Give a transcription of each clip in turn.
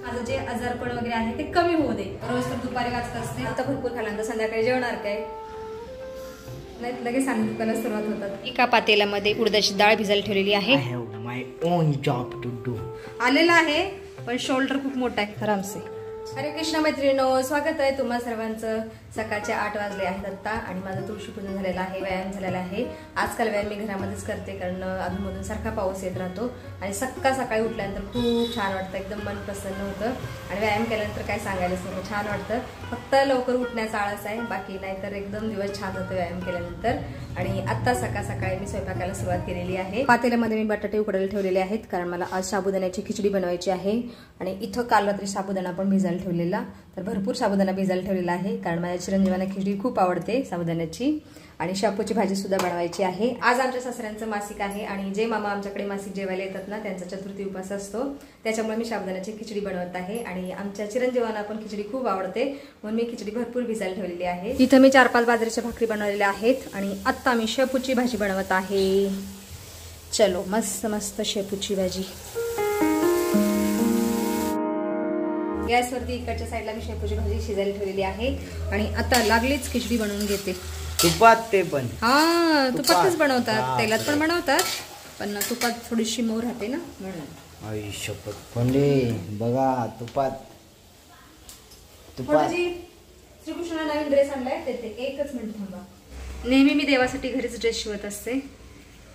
माझं जे आजारपण वगैरे आहे ते कमी होऊ दे। रोज तर दुपारी वाचत असते, आता भरपूर खाल्ल्यानंतर संध्याकाळी जेवणार काय नाही, लगेच सांगितलं सुरुवात होतात। एका पातेल्यामध्ये उडदाची डाळ भिजायला ठेवलेली आहे। I have my own job to do. आलेला आहे पण शोल्डर खूप मोठा आहे आरामसे। हरे कृष्ण मैत्रिणींनो, स्वागत आहे तुम्हा सर्वांचं। सकाळचे 8 वाजले आहेत आता आणि माझं तुळशीपूजन झालेलं आहे, व्यायाम झालेला आहे। आजकाल व्यायाम मी घरामध्येच करते कारण अधूनमधून सारखा पाऊस येत राहतो आणि सकाळी उठल्यानंतर खूप छान वाटतं, एकदम मन प्रसन्न होतं आणि व्यायाम केल्यानंतर काय सांगायलाच नको, छान वाटतं। फक्त लवकर उठण्याचा आळस आहे, बाकी नाही तर एकदम दिवस छान होतो व्यायाम केल्यानंतर। आणि आता सकाळी मी स्वयंपाकाला सुरुवात केलेली आहे। पातेल्यामध्ये मी बटाटे उकडायला ठेवलेले आहेत कारण मला आज साबुदाण्याची खिचडी बनवायची आहे आणि इथं काल रात्री साबुदाणा पण भिजायला ठेवलेला, तर भरपूर साबुदाणा भिजायला ठेवलेला आहे कारण माझ्या चिरंजीवांना खिचडी खूप आवडते साबुदाण्याची। आणि शापूची भाजी सुद्धा बनवायची आहे। आज आमच्या सासऱ्यांचं मासिक आहे आणि जे मामा आमच्याकडे मासिक जेवायला येतात ना त्यांचा चतुर्थी उपास असतो, त्याच्यामुळे मी साबुदाण्याची खिचडी बनवत आहे आणि आमच्या चिरंजीवांना पण खिचडी खूप आवडते म्हणून मी खिचडी भरपूर भिजायला ठेवलेली आहे। इथं मी 4-5 बाजरीच्या भाकरी बनवलेल्या आहेत आणि आता मी शेपूची भाजी बनवत आहे। चलो मस्त मस्त शेपूची भाजी। गॅसवरती इकडच्या साईडला मी शेपूची भाजी शिजायला ठेवलेली आहे आणि आता लागलीच खिचडी बनवून घेते। तुपात ते पण तुपातच बनवतात, तेलात पण बनवतात पण तुपात थोडीशी मऊ राहते ना म्हणून। आई शपथ पंडे बघा तुपात श्रीकृष्णाला नवीन ड्रेस आणलाय, ते एकच मिनिट थांबा। नेहमी मी देवासाठी घरीच ड्रेस शिवत असते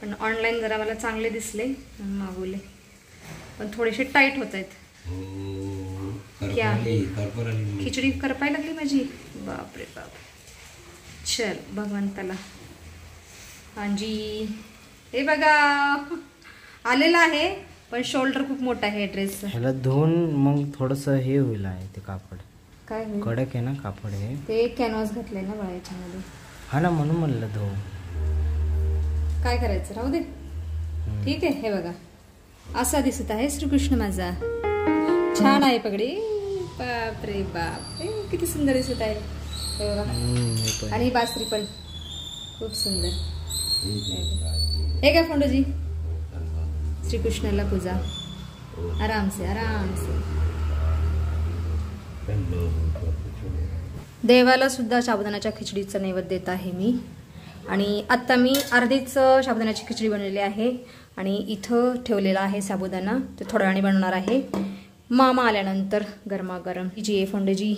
पण ऑनलाईन जरा मला चांगले दिसले मागवले पण थोडेसे टाईट होत आहेत। क्या खिचडी करपाय लागली माझी, बापरे बाप। चल भगवंताला हांजी, हे बघा आलेला आहे पण शोल्डर खूप मोठा आहे ड्रेस। ह्याला धुवून मग थोडस हे होईल आहे ते कापड काय कडक आहे ना कापड, हे ते कॅनव्हास घातलंय ना बाळाच्या मध्ये। हा ना म्हणून म्हणलं धुव, काय करायचं राहू दे, ठीक आहे। हे बघा असा दिसत आहे श्रीकृष्ण माझा, छान आहे पगडी, बापरे बाप किती सुंदर दिसत आहे। आणि बासरी पण खूप सुंदर। हे काय फोंडूजी, श्रीकृष्णाला पूजा आराम से आराम से। देवाला सुद्धा साबुदाण्याच्या खिचडीचं नैवेद्य देत आहे मी आणि आता मी अर्धीच साबुदाण्याची खिचडी बनवलेली आहे आणि इथं ठेवलेला आहे साबुदाणा, ते थोड्या वेळाने बनवणार आहे मामा आल्यानंतर गरमागरम। जी आहे फोंडूजी,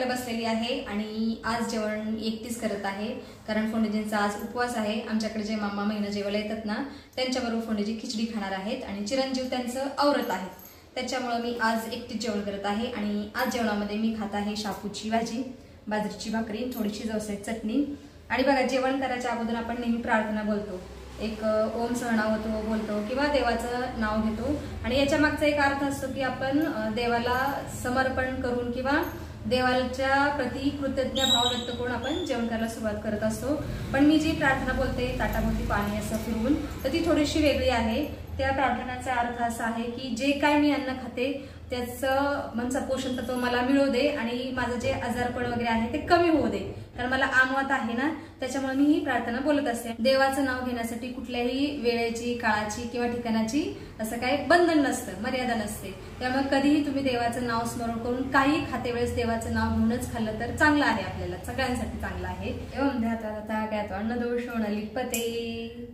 बसलेली आहे आणि आज जेवण एकटीच करत आहे कारण फोंडूजींचा आज उपवास आहे। आमच्याकडे जे मामा महिना जेवायला येतात ना त्यांच्याबरोबर फोंडूजी खिचडी खाणार आहेत आणि चिरंजीव त्यांचं औरत आहे, त्याच्यामुळे मी आज एकटीच जेवण करत आहे। आणि आज जेवणामध्ये मी खात आहे शापूची भाजी, बाजरीची भाकरी, थोडीशी जवसाची चटणी। आणि बघा जेवण करायच्या अगोदर आपण नेहमी प्रार्थना बोलतो, एक ओम सहनावतो बोलतो किंवा देवाचं नाव घेतो आणि याच्या मागचा एक अर्थ असतो की आपण देवाला समर्पण करून किंवा देवाच्या प्रति कृतज्ञ भाव व्यक्त करून आपण जेवण करायला सुरुवात करत असतो। पण मी जी प्रार्थना बोलते ताटाभोवती पाणी असं फिरवून, तर ती थोडीशी वेगळी आहे। त्या प्रार्थनेचा अर्थ असा आहे की जे काय मी अन्न खाते त्याचं म्हणजे पोषण तत्व मला मिळू दे आणि माझं जे आजारपण वगैरे आहे ते कमी होऊ दे, कारण मला आमवात आहे ना त्याच्यामुळे मी ही प्रार्थना बोलत असते। देवाचं नाव घेण्यासाठी कुठल्याही वेळेची, काळाची किंवा ठिकाणाची असं काही बंधन नसतं, मर्यादा नसते। त्यामुळे कधीही तुम्ही देवाचं नाव स्मरण करून काही खाते वेळेस देवाचं नाव घेऊनच खाल्लं तर चांगलं आहे, आपल्याला सगळ्यांसाठी चांगलं आहे। एवं ध्याता काय तो अन्नदोषो न लिप्यते,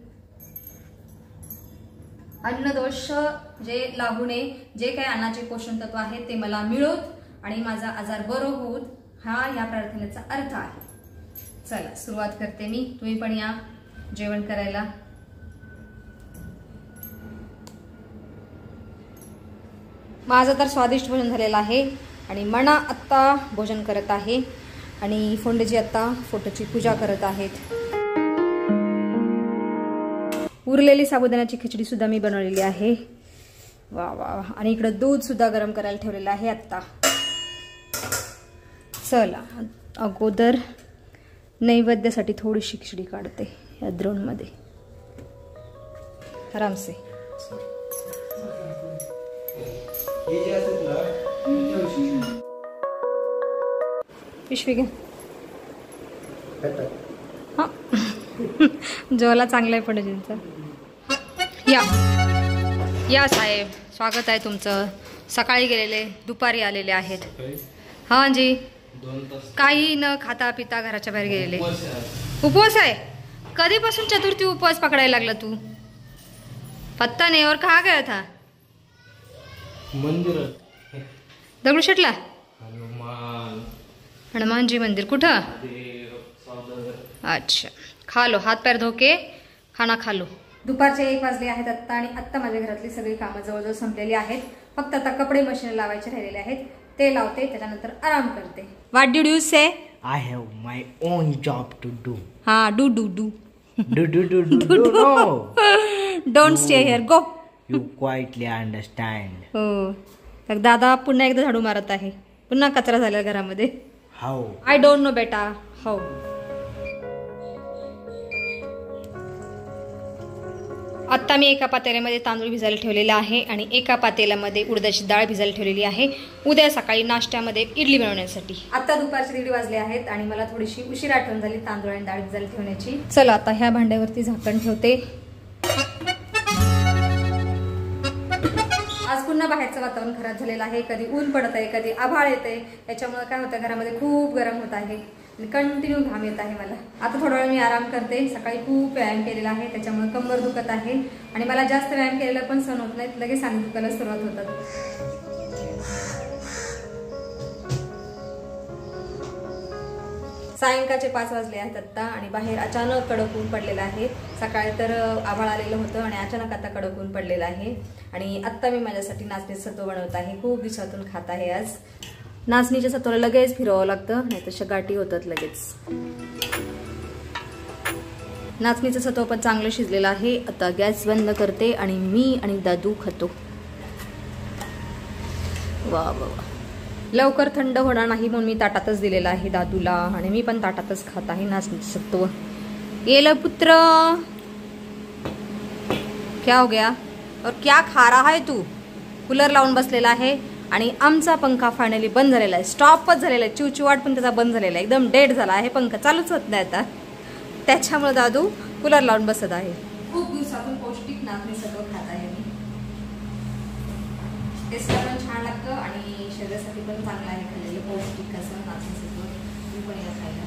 अन्नदोष जे लागू नये, जे काही अन्नाचे पोषण तत्व आहे ते मला मिळोत आणि माझा आजार बरं होत, हा या प्रार्थनेचा अर्थ आहे। चला सुरुवात करते मी, तुम्ही पण या जेवण करायला। माझं तर स्वादिष्ट भोजन झालेलं आहे आणि मना आत्ता भोजन करत आहे आणि फोंडूजी आता फोटोची पूजा करत आहेत। उरलेली साबुदाण्याची खिचडी सुद्धा मी बनवलेली आहे, वा वा। आणि इकडे दूध सुद्धा गरम करायला ठेवलेलं आहे आता। चला अगोदर नैवेद्यासाठी थोडीशी खिचडी काढते या द्रोणमध्ये आरामसे। पिशवी घ्या, हा जोला चांगला आहे फोंडूजींचा, या या साहेब, स्वागत आहे तुमचं. सकाळी गेलेले, दुपारी आलेले आहेत. हां जी, काही न खाता पिता घराच्या बाहेर गेलेले. उपवास आहे? कधीपासून चतुर्थी उपवास पकडायला लागला तू? पत्ता नाही. और कहाँ गया था? मंदिर दगडूशेठला. हनुमानजी मंदिर कुठं? अच्छा, खा लो, हात पैर धो के खाना खा लो. दुपारचे 1 वाजले आहेत आत्ता आणि आत्ता माझ्या घरातली सगळी कामं जवळजवळ संपलेली आहेत. फक्त आता कपडे मशीन लावायचे राहिलेले आहेत, ते लावते, त्याच्यानंतर आराम करते. What did you say? I have my own job to do. हा, do do do do do do do do no. Don't stay here, go. You quietly understand. हो, तर दादा पुन्हा एकदा झाडू मारत आहे. पुन्हा कचरा झाला घरामध्ये. हाऊ? आय डोंट नो बेटा, हाऊ. आत्ता मी एका पातेल्यामध्ये तांदूळ भिजायला ठेवलेला आहे आणि एका पातेल्यामध्ये उडदाची डाळ भिजायला ठेवलेली आहे उद्या सकाळी नाश्त्यामध्ये इडली बनवण्यासाठी. आता दुपारचे 1:30 वाजले आहेत आणि मला थोडीशी उशीर आठवण झाली तांदूळ आणि डाळ भिजायला ठेवण्याची. चला आता ह्या भांड्यावरती झाकण ठेवते. आज पुन्हा बाहेरचं वातावरण खराब झालेलं आहे. कधी ऊन पडत आहे, कधी आभाळ येते. त्याच्यामुळे काय होतं, घरामध्ये खूप गरम होत आहे. कंटिन्यू घाम येत आहे मला. आता थोडा वेळ मी आराम करते. सकाळी खूप व्यायाम केलेला आहे, त्याच्यामुळे कंबर दुखत आहे आणि मला जास्त व्यायाम केलेला पण सहन होत नाही. लगेच सांधे दुखायला सुरुवात होतात. सायंकाळचे 5 वाजले आहेत आत्ता आणि बाहेर अचानक कडक ऊन पडलेलं आहे. सकाळी तर आभाळ आलेलं होतं आणि अचानक आता कडक ऊन पडलेलं आहे. आणि आत्ता मी माझ्यासाठी नाचणीचं सत्व बनवत आहे. खूप दिवसातून खात आहे आज. नाचणीच्या सत्वाला लगेच फिरवावं लागतं, नाही तर गाठी होतात लगेच. नाचणीचं सत्व पण चांगलं शिजलेलं आहे. आता गॅस बंद करते आणि मी आणि दादू खातो. वा वा वा. लवकर थंड होणार नाही म्हणून मी ताटातच दिलेला आहे दादूला आणि मी पण ताटातच खात आहे नाचणीचं सत्व. येलं पुत्र, क्या हो गया और क्या खा रहा है तू? कूलर लावून बसलेला आहे आणि आमचा पंखा फायनली बंद झालेला आहे. स्टॉपच झालेला आहे. चिवचिवाट पण त्याचा बंद झालेला आहे. एकदम डेड झाला आहे. पंखा चालूच होत नाही आता. त्याच्यामुळे दादू कूलर लावून बसत आहे. खूप दिवसातून पौष्टिक नाचणी सत्व खात आहे मी. टेस्ट पण छान लागतं आणि शरीरासाठी पण चांगलं आहे. खाल्लेलं पौष्टिक असं नाचणी सत्व मी पण या खायला.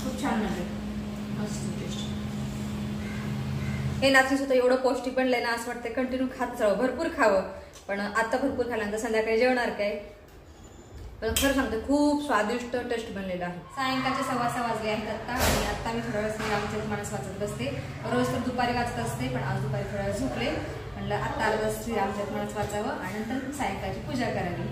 खूप छान लागतं. मस्त टेस्ट. हे नाचणी सत्व एवढं पौष्टिक बनलंय ना, असं वाटतं कंटिन्यू खात जावं, भरपूर खावं. पण आता भरपूर खाल्ल्यानंतर संध्याकाळी जेवणार काय? पण खरं सांगते खूप स्वादिष्ट टेस्ट बनलेला आहे. सायंकाळचे 6:15 वाजले आहेत आत्ता आणि आत्ता मी थोड्या वेळेस रामचरित मानस वाचत बसते. रोज तर दुपारी वाचत असते, पण आज दुपारी थोड्या वेळ झोपले. म्हणलं आत्ता अर्धा तास रामचरित मानस वाचावं आणि नंतर सायंकाळची पूजा करावी.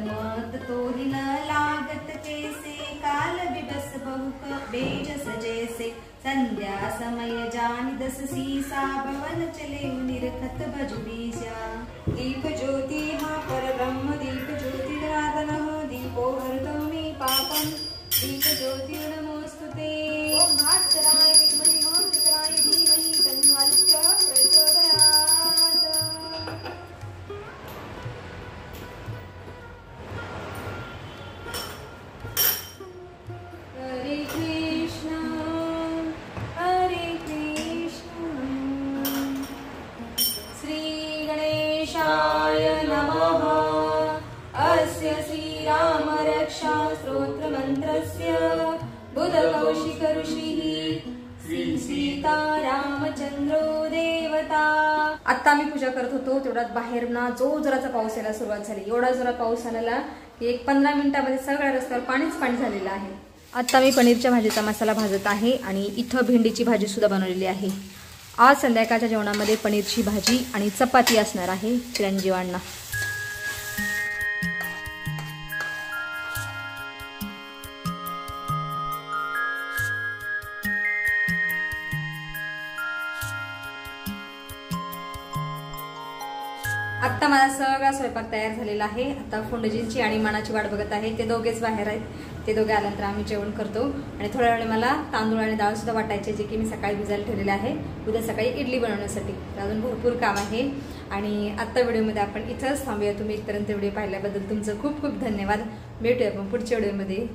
मत तोहि न लागत कैसे काल बिबस बहुक बेजस जैसे संध्या समय जानि दस सीसा भवन चले निरखत भजुबीजा. दीप ज्योति हा पर ब्रह्म दीप ज्योति राधन दीपो हरतो मे पापम दीप ज्योति नमोस्तुते. ओम भास्कराय विद्महे महावितराय धीमहि तन्नो आदित्यः प्रचोदयात्. बुधकौशिक ऋषिः श्री सीतारामचंद्रो देवता. आता मी पूजा करत होतो तेवढ्यात बाहेर ना जोराचा पाऊस यायला सुरुवात झाली. एवढा जोरात पाऊस आलेला की एक 15 मिनिटांमध्ये सगळ्या रस्त्यावर पाणीच पाणी झालेलं आहे. आता मी पनीरच्या भाजीचा मसाला भाजत आहे आणि इथं भेंडीची भाजी सुद्धा बनवलेली आहे. आज संध्याकाळच्या जेवणामध्ये पनीरची भाजी आणि चपाती असणार आहे चिरंजीवांना. आत्ता माझा सगळा स्वयंपाक तयार झालेला आहे. आता फोंडजींची आणि मनाची वाट बघत आहे. ते दोघेच बाहेर आहेत. ते दोघे आल्यानंतर आम्ही जेवण करतो. आणि थोड्या वेळ मला तांदूळ आणि डाळ सुद्धा वाटायचे, जे की मी सकाळी भिजायला ठेवलेले आहे उद्या सकाळी इडली बनवण्यासाठी. अजून भरपूर काम आहे. आणि आत्ता व्हिडिओमध्ये आपण इथंच थांबूया. तुम्ही इथपर्यंत व्हिडिओ पाहिल्याबद्दल तुमचं खूप खूप धन्यवाद. भेटूया आपण पुढच्या व्हिडिओमध्ये.